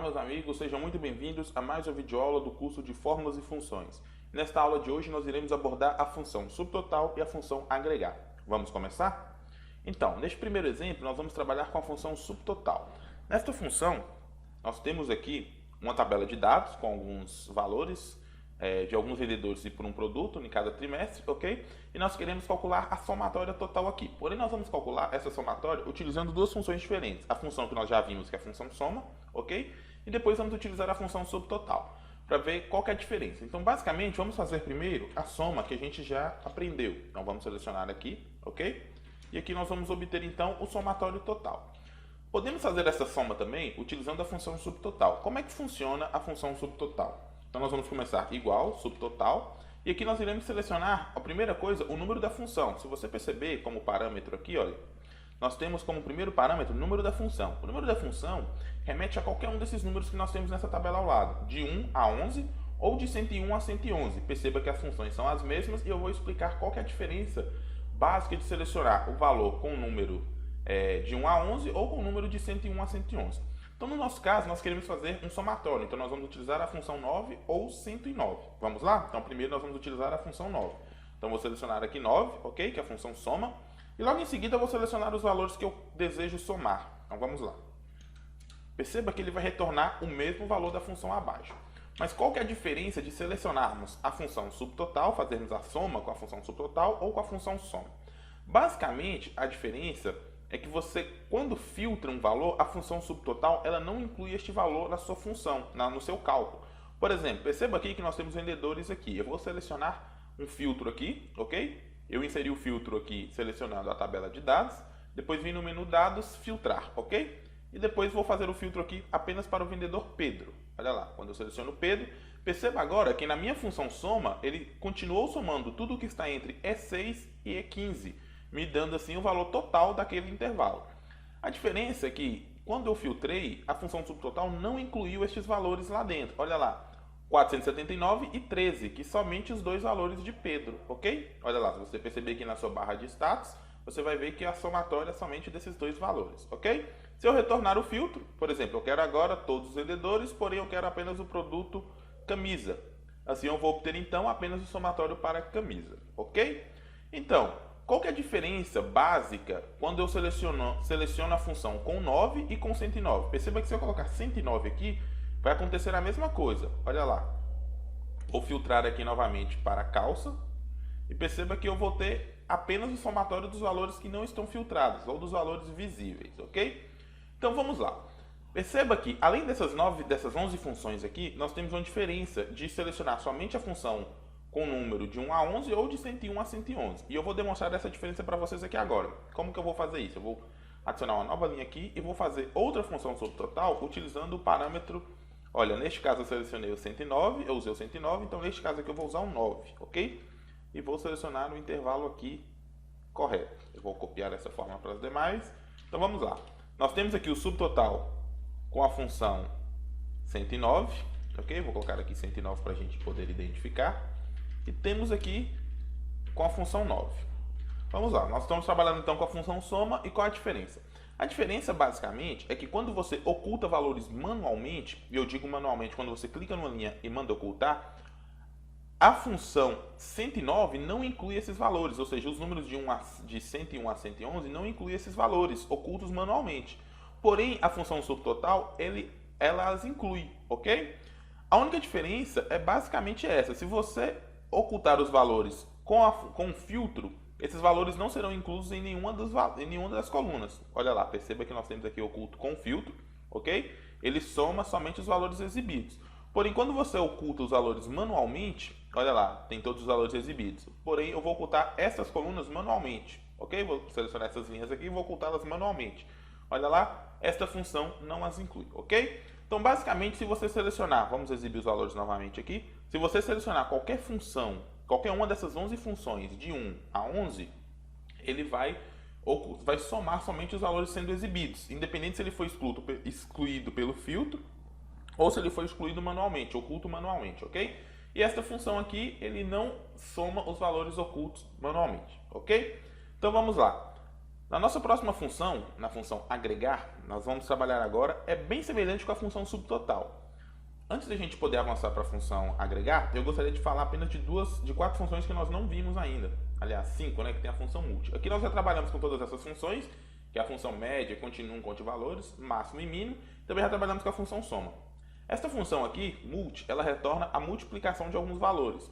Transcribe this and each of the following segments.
meus amigos, sejam muito bem-vindos a mais uma videoaula do curso de Fórmulas e Funções. Nesta aula de hoje nós iremos abordar a função subtotal e a função agregar. Vamos começar? Então, neste primeiro exemplo nós vamos trabalhar com a função subtotal. Nesta função, nós temos aqui uma tabela de dados com alguns valores de alguns vendedores e por um produto em cada trimestre, ok? E nós queremos calcular a somatória total aqui. Porém, nós vamos calcular essa somatória utilizando duas funções diferentes. A função que nós já vimos, que é a função soma, ok? E depois vamos utilizar a função subtotal, para ver qual que é a diferença. Então, basicamente, vamos fazer primeiro a soma que a gente já aprendeu. Então, vamos selecionar aqui, ok? E aqui nós vamos obter, então, o somatório total. Podemos fazer essa soma também utilizando a função subtotal. Como é que funciona a função subtotal? Então, nós vamos começar igual, subtotal, e aqui nós iremos selecionar, a primeira coisa, o número da função. Se você perceber como parâmetro aqui, olha, nós temos como primeiro parâmetro o número da função. O número da função remete a qualquer um desses números que nós temos nessa tabela ao lado, de 1 a 11 ou de 101 a 111. Perceba que as funções são as mesmas e eu vou explicar qual que é a diferença básica de selecionar o valor com o número de 1 a 11 ou com o número de 101 a 111. Então, no nosso caso, nós queremos fazer um somatório. Então, nós vamos utilizar a função 9 ou 109. Vamos lá? Então, primeiro nós vamos utilizar a função 9. Então, vou selecionar aqui 9, ok? Que é a função soma. E logo em seguida, eu vou selecionar os valores que eu desejo somar. Então, vamos lá. Perceba que ele vai retornar o mesmo valor da função abaixo. Mas qual que é a diferença de selecionarmos a função subtotal, fazermos a soma com a função subtotal ou com a função soma? Basicamente, a diferença é que você, quando filtra um valor, a função subtotal ela não inclui este valor na sua função, no seu cálculo. Por exemplo, perceba aqui que nós temos vendedores aqui. Eu vou selecionar um filtro aqui, ok? Eu inseri o filtro aqui selecionando a tabela de dados, depois vim no menu dados, filtrar, ok? E depois vou fazer o filtro aqui apenas para o vendedor Pedro. Olha lá, quando eu seleciono Pedro, perceba agora que na minha função soma, ele continuou somando tudo o que está entre E6 e E15, me dando assim o valor total daquele intervalo. A diferença é que, quando eu filtrei, a função subtotal não incluiu estes valores lá dentro. Olha lá, 479 e 13, que somente os dois valores de Pedro, ok? Olha lá, se você perceber aqui na sua barra de status, você vai ver que a somatória é somente desses dois valores, ok? Se eu retornar o filtro, por exemplo, eu quero agora todos os vendedores, porém eu quero apenas o produto camisa. Assim eu vou obter então apenas o somatório para camisa, ok? Então, qual que é a diferença básica quando eu seleciono a função com 9 e com 109? Perceba que se eu colocar 109 aqui, vai acontecer a mesma coisa. Olha lá. Vou filtrar aqui novamente para calça. E perceba que eu vou ter apenas o somatório dos valores que não estão filtrados, ou dos valores visíveis, ok? Então vamos lá. Perceba que, além dessas 11 funções aqui, nós temos uma diferença de selecionar somente a função com número de 1 a 11 ou de 101 a 111. E eu vou demonstrar essa diferença para vocês aqui agora. Como que eu vou fazer isso? Eu vou adicionar uma nova linha aqui e vou fazer outra função subtotal utilizando o parâmetro. Olha, neste caso eu selecionei o 109, eu usei o 109, então neste caso aqui eu vou usar o 9, ok? E vou selecionar o intervalo aqui correto. Eu vou copiar dessa forma para as demais. Então vamos lá. Nós temos aqui o subtotal com a função 109, ok? Vou colocar aqui 109 para a gente poder identificar. E temos aqui com a função 9. Vamos lá, nós estamos trabalhando então com a função soma e qual a diferença? A diferença basicamente é que quando você oculta valores manualmente, e eu digo manualmente quando você clica numa linha e manda ocultar, a função 109 não inclui esses valores, ou seja, os números de 101 a 111 não incluem esses valores ocultos manualmente. Porém, a função subtotal, ela as inclui, ok? A única diferença é basicamente essa. Se você ocultar os valores com um filtro, esses valores não serão inclusos em nenhuma das colunas. Olha lá, perceba que nós temos aqui oculto com filtro, ok? Ele soma somente os valores exibidos. Porém, quando você oculta os valores manualmente, olha lá, tem todos os valores exibidos. Porém, eu vou ocultar essas colunas manualmente, ok? Vou selecionar essas linhas aqui e vou ocultá-las manualmente. Olha lá, esta função não as inclui, ok? Então, basicamente, se você selecionar, vamos exibir os valores novamente aqui, se você selecionar qualquer função, qualquer uma dessas 11 funções de 1 a 11, ele vai somar somente os valores sendo exibidos, independente se ele foi excluído pelo filtro ou se ele foi excluído manualmente, oculto manualmente, ok? E esta função aqui, ele não soma os valores ocultos manualmente, ok? Então, vamos lá. Na nossa próxima função, na função agregar, nós vamos trabalhar agora, é bem semelhante com a função subtotal. Antes de a gente poder avançar para a função agregar, eu gostaria de falar apenas de 4 funções que nós não vimos ainda. Aliás, 5, né, que tem a função multi. Aqui nós já trabalhamos com todas essas funções, que é a função média, continuum, conte valores, máximo e mínimo. Também já trabalhamos com a função soma. Esta função aqui, multi, ela retorna a multiplicação de alguns valores.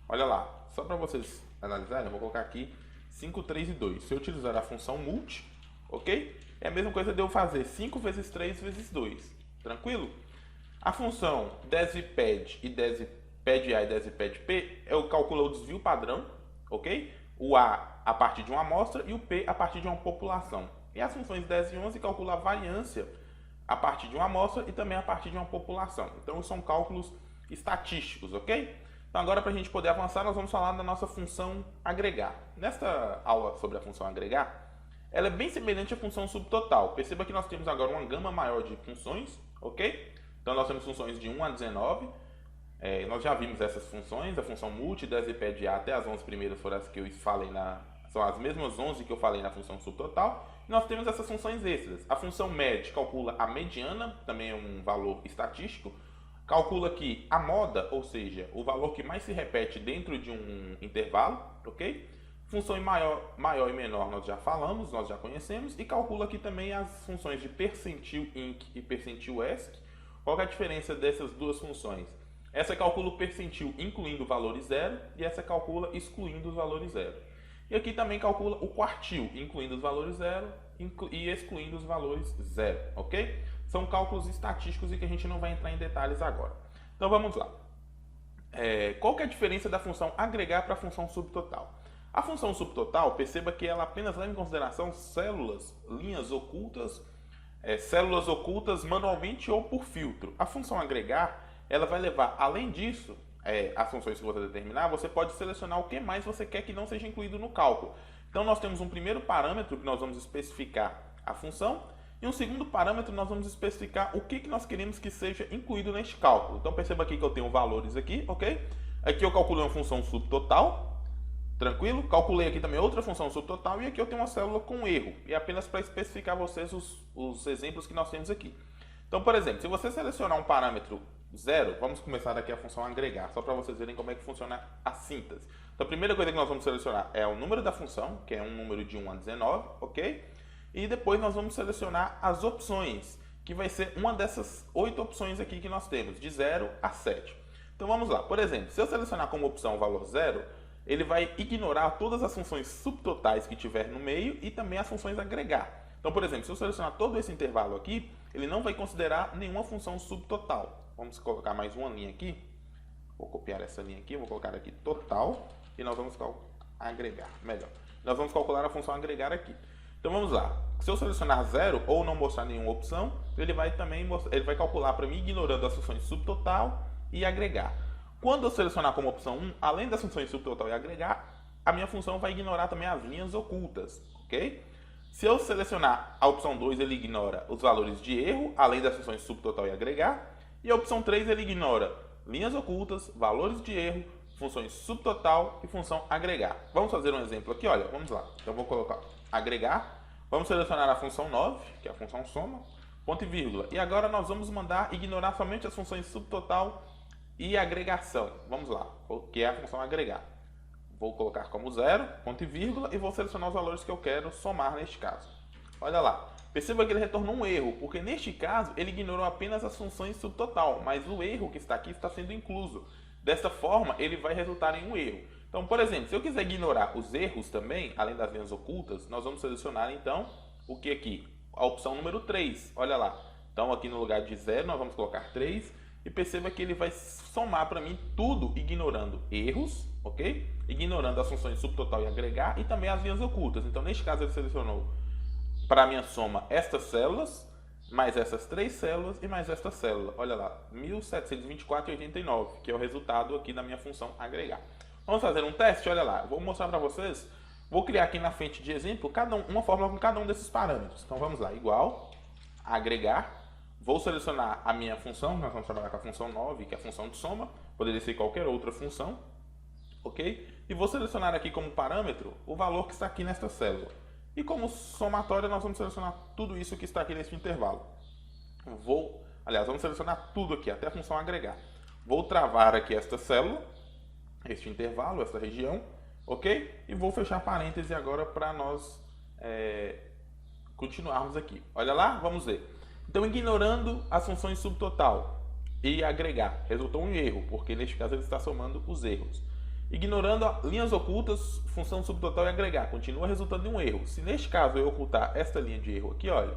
Olha lá, só para vocês analisarem, eu vou colocar aqui 5, 3 e 2. Se eu utilizar a função multi, ok? É a mesma coisa de eu fazer 5 vezes 3 vezes 2. Tranquilo? A função desiped e desiped A e desiped P, eu calculo o desvio padrão, ok? O A partir de uma amostra e o P a partir de uma população. E as funções 10 e 11 calculam a variância a partir de uma amostra e também a partir de uma população. Então, são cálculos estatísticos, ok? Então, agora, para a gente poder avançar, nós vamos falar da nossa função agregar. Nesta aula sobre a função agregar, ela é bem semelhante à função subtotal. Perceba que nós temos agora uma gama maior de funções, ok? Então, nós temos funções de 1 a 19. Nós já vimos essas funções, a função multi, desiped A até as 11 primeiras foram as que eu falei são as mesmas 11 que eu falei na função subtotal. E nós temos essas funções extras. A função med calcula a mediana, também é um valor estatístico. Calcula aqui a moda, ou seja, o valor que mais se repete dentro de um intervalo, ok? Função maior e menor nós já falamos, nós já conhecemos. E calcula aqui também as funções de percentil inc e percentil esc. Qual é a diferença dessas duas funções? Essa calcula o percentil incluindo valores zero e essa calcula excluindo os valores zero. E aqui também calcula o quartil, incluindo os valores zero e excluindo os valores zero, ok? São cálculos estatísticos e que a gente não vai entrar em detalhes agora. Então vamos lá. Qual que é a diferença da função agregar para a função subtotal? A função subtotal, perceba que ela apenas leva em consideração células, linhas ocultas, células ocultas manualmente ou por filtro. A função agregar, ela vai levar, além disso, as funções que você determinar, você pode selecionar o que mais você quer que não seja incluído no cálculo. Então, nós temos um primeiro parâmetro que nós vamos especificar a função e um segundo parâmetro nós vamos especificar o que nós queremos que seja incluído neste cálculo. Então, perceba aqui que eu tenho valores aqui, ok? Aqui eu calculei uma função subtotal, tranquilo? Calculei aqui também outra função subtotal e aqui eu tenho uma célula com erro. E é apenas para especificar a vocês os exemplos que nós temos aqui. Então, por exemplo, se você selecionar um parâmetro 0, vamos começar aqui a função agregar, só para vocês verem como é que funciona a síntese. Então, a primeira coisa que nós vamos selecionar é o número da função, que é um número de 1 a 19, ok? E depois nós vamos selecionar as opções, que vai ser uma dessas 8 opções aqui que nós temos, de 0 a 7. Então, vamos lá. Por exemplo, se eu selecionar como opção o valor 0, ele vai ignorar todas as funções subtotais que tiver no meio e também as funções agregar. Então, por exemplo, se eu selecionar todo esse intervalo aqui, ele não vai considerar nenhuma função subtotal. Vamos colocar mais uma linha aqui. Vou copiar essa linha aqui, vou colocar aqui total e nós vamos agregar. Melhor. Nós vamos calcular a função agregar aqui. Então vamos lá. Se eu selecionar 0 ou não mostrar nenhuma opção, ele vai calcular para mim ignorando as funções subtotal e agregar. Quando eu selecionar como opção 1, além das funções subtotal e agregar, a minha função vai ignorar também as linhas ocultas, ok? Se eu selecionar a opção 2, ele ignora os valores de erro, além das funções subtotal e agregar. E a opção 3, ele ignora linhas ocultas, valores de erro, funções subtotal e função agregar. Vamos fazer um exemplo aqui, olha, vamos lá. Então, eu vou colocar agregar, vamos selecionar a função 9, que é a função soma, ponto e vírgula. E agora nós vamos mandar ignorar somente as funções subtotal e agregação. Vamos lá, que é a função agregar. Vou colocar como 0, ponto e vírgula, e vou selecionar os valores que eu quero somar neste caso. Olha lá. Perceba que ele retornou um erro, porque neste caso ele ignorou apenas as funções subtotal, mas o erro que está aqui está sendo incluso. Desta forma, ele vai resultar em um erro. Então, por exemplo, se eu quiser ignorar os erros também, além das linhas ocultas, nós vamos selecionar então o que aqui? A opção número 3, olha lá. Então, aqui no lugar de 0, nós vamos colocar 3 e perceba que ele vai somar para mim tudo ignorando erros, ok? Ignorando as funções subtotal e agregar e também as linhas ocultas. Então, neste caso, ele selecionou para a minha soma estas células, mais essas 3 células e mais esta célula. Olha lá, 1724,89, que é o resultado aqui da minha função agregar. Vamos fazer um teste? Olha lá, vou mostrar para vocês. Vou criar aqui na frente de exemplo uma fórmula com cada um desses parâmetros. Então vamos lá, igual, agregar. Vou selecionar a minha função, nós vamos trabalhar com a função 9, que é a função de soma. Poderia ser qualquer outra função, ok? E vou selecionar aqui como parâmetro o valor que está aqui nesta célula. E como somatória, nós vamos selecionar tudo isso que está aqui neste intervalo. Vamos selecionar tudo aqui, até a função agregar. Vou travar aqui esta célula, este intervalo, esta região, ok? E vou fechar parêntese agora para nós continuarmos aqui. Olha lá, vamos ver. Então, ignorando as funções subtotal e agregar, resultou um erro, porque neste caso ele está somando os erros. Ignorando linhas ocultas, função subtotal e agregar, continua resultando em um erro. Se neste caso eu ocultar esta linha de erro aqui, olha,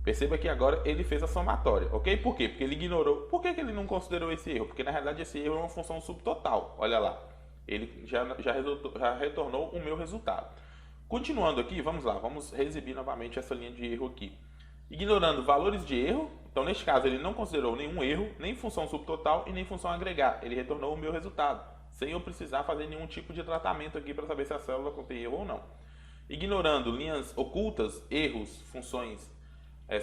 perceba que agora ele fez a somatória, ok? Por quê? Porque ele ignorou. Por que ele não considerou esse erro? Porque na realidade esse erro é uma função subtotal, olha lá. Ele já retornou o meu resultado. Continuando aqui, vamos lá, vamos reexibir novamente essa linha de erro aqui. Ignorando valores de erro, então neste caso ele não considerou nenhum erro, nem função subtotal e nem função agregar. Ele retornou o meu resultado, sem eu precisar fazer nenhum tipo de tratamento aqui para saber se a célula contém erro ou não. Ignorando linhas ocultas, erros, funções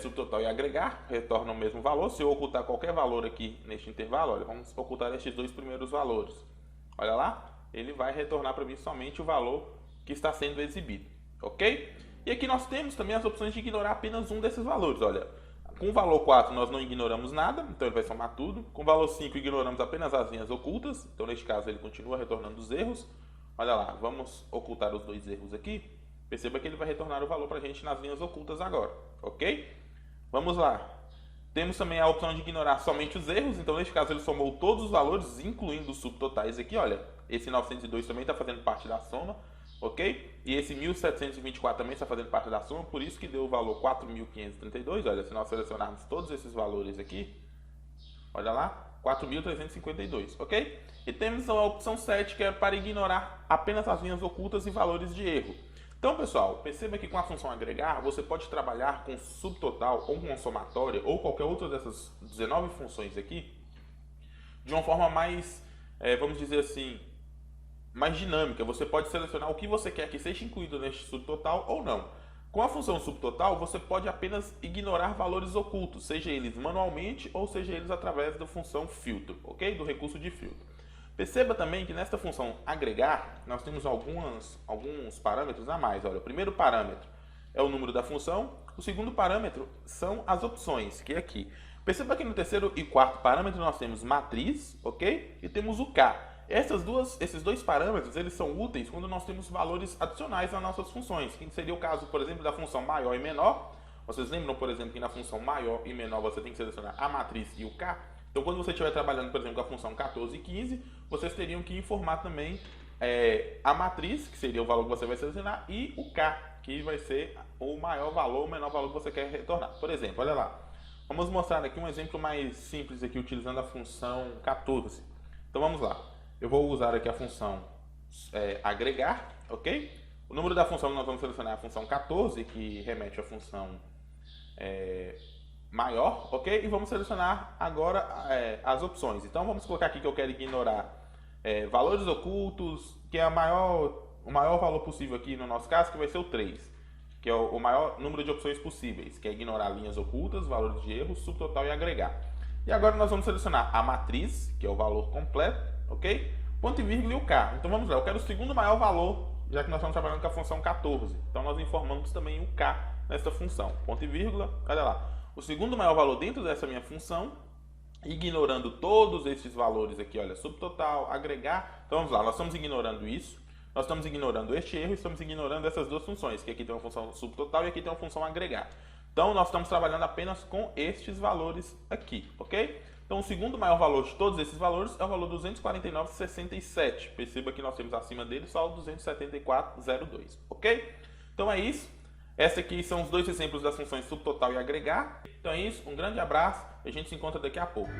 subtotal e agregar, retorna o mesmo valor. Se eu ocultar qualquer valor aqui neste intervalo, olha, vamos ocultar estes dois primeiros valores. Olha lá, ele vai retornar para mim somente o valor que está sendo exibido, ok? E aqui nós temos também as opções de ignorar apenas um desses valores, olha. Com o valor 4 nós não ignoramos nada, então ele vai somar tudo. Com o valor 5 ignoramos apenas as linhas ocultas, então neste caso ele continua retornando os erros. Olha lá, vamos ocultar os dois erros aqui. Perceba que ele vai retornar o valor para a gente nas linhas ocultas agora, ok? Vamos lá. Temos também a opção de ignorar somente os erros, então neste caso ele somou todos os valores, incluindo os subtotais aqui, olha. Esse 902 também está fazendo parte da soma, ok? E esse 1724 também está fazendo parte da soma, por isso que deu o valor 4.532, olha, se nós selecionarmos todos esses valores aqui, olha lá, 4.352, ok? E temos a opção 7, que é para ignorar apenas as linhas ocultas e valores de erro. Então, pessoal, perceba que com a função agregar, você pode trabalhar com subtotal ou com somatória ou qualquer outra dessas 19 funções aqui de uma forma mais, vamos dizer assim, mais dinâmica. Você pode selecionar o que você quer que seja incluído neste subtotal ou não. Com a função subtotal, você pode apenas ignorar valores ocultos, seja eles manualmente ou seja eles através da função filtro, ok? Do recurso de filtro. Perceba também que nesta função agregar, nós temos alguns parâmetros a mais. Olha, o primeiro parâmetro é o número da função, o segundo parâmetro são as opções, que é aqui. Perceba que no terceiro e quarto parâmetro nós temos matriz, ok? E temos o K. Esses dois parâmetros, eles são úteis quando nós temos valores adicionais nas nossas funções, que seria o caso, por exemplo, da função maior e menor. Vocês lembram, por exemplo, que na função maior e menor você tem que selecionar a matriz e o K? Então, quando você estiver trabalhando, por exemplo, com a função 14 e 15, vocês teriam que informar também a matriz, que seria o valor que você vai selecionar, e o K, que vai ser o maior valor ou o menor valor que você quer retornar. Por exemplo, olha lá. Vamos mostrar aqui um exemplo mais simples aqui, utilizando a função 14. Então, vamos lá. Eu vou usar aqui a função agregar, ok? O número da função nós vamos selecionar a função 14, que remete à função maior, ok? E vamos selecionar agora as opções. Então vamos colocar aqui que eu quero ignorar valores ocultos, que é o maior valor possível aqui no nosso caso, que vai ser o 3, que é o maior número de opções possíveis, que é ignorar linhas ocultas, valores de erro, subtotal e agregar. E agora nós vamos selecionar a matriz, que é o valor completo, ok? Ponto e vírgula e o K. Então vamos lá, eu quero o segundo maior valor, já que nós estamos trabalhando com a função 14. Então nós informamos também o K nesta função. Ponto e vírgula, olha lá. O segundo maior valor dentro dessa minha função, ignorando todos esses valores aqui, olha, subtotal, agregar. Então vamos lá, nós estamos ignorando isso, nós estamos ignorando este erro e estamos ignorando essas duas funções, que aqui tem uma função subtotal e aqui tem uma função agregar. Então nós estamos trabalhando apenas com estes valores aqui, ok? Então o segundo maior valor de todos esses valores é o valor 249,67. Perceba que nós temos acima dele só o 274,02, ok? Então é isso. Esses aqui são os dois exemplos das funções subtotal e agregar. Então é isso, um grande abraço e a gente se encontra daqui a pouco.